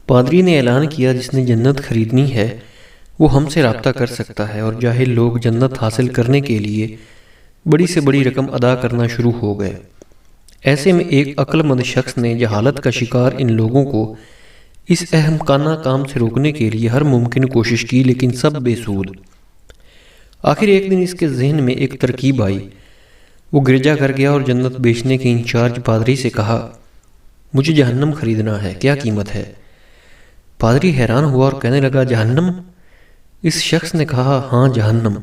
پادری نے اعلان کیا جس نے جنت خریدنی ہے وہ ہم سے رابطہ کر سکتا ہے، اور جاہل لوگ جنت حاصل کرنے کے لیے بڑی سے بڑی رقم ادا کرنا شروع ہو گئے۔ ایسے میں ایک عقل مند شخص نے جہالت کا شکار ان لوگوں کو اس احمقانہ کام سے روکنے کے لیے ہر ممکن کوشش کی، لیکن سب بے سود۔ آخر ایک دن اس کے ذہن میں ایک ترکیب آئی۔ وہ گرجا گھر گیا اور جنت بیچنے کے انچارج پادری سے کہا، مجھے جہنم خریدنا ہے، کیا قیمت ہے؟ پادری حیران ہوا اور کہنے لگا، جہنم؟ اس شخص نے کہا، ہاں جہنم۔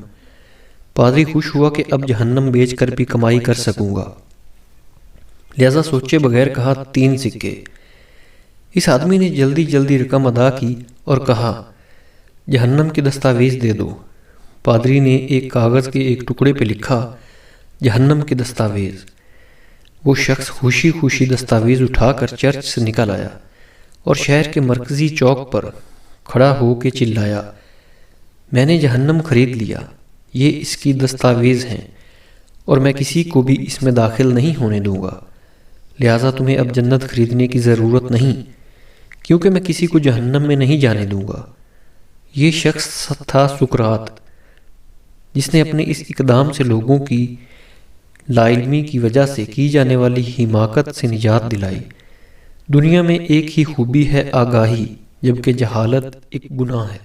پادری خوش ہوا کہ اب جہنم بیچ کر بھی کمائی کر سکوں گا، لہذا سوچے بغیر کہا، 3 سکے۔ اس آدمی نے جلدی جلدی رقم ادا کی اور کہا، جہنم کے دستاویز دے دو۔ پادری نے ایک کاغذ کے ایک ٹکڑے پہ لکھا، جہنم کے دستاویز۔ وہ شخص خوشی خوشی دستاویز اٹھا کر چرچ سے نکل آیا اور شہر کے مرکزی چوک پر کھڑا ہو کے چلایا، میں نے جہنم خرید لیا، یہ اس کی دستاویز ہیں اور میں کسی کو بھی اس میں داخل نہیں ہونے دوں گا، لہٰذا تمہیں اب جنت خریدنے کی ضرورت نہیں، کیونکہ میں کسی کو جہنم میں نہیں جانے دوں گا۔ یہ شخص تھا سقراط، جس نے اپنے اس اقدام سے لوگوں کی لا علمی کی وجہ سے کی جانے والی حماقت سے نجات دلائی۔ دنیا میں ایک ہی خوبی ہے، آگاہی، جبکہ جہالت ایک گناہ ہے۔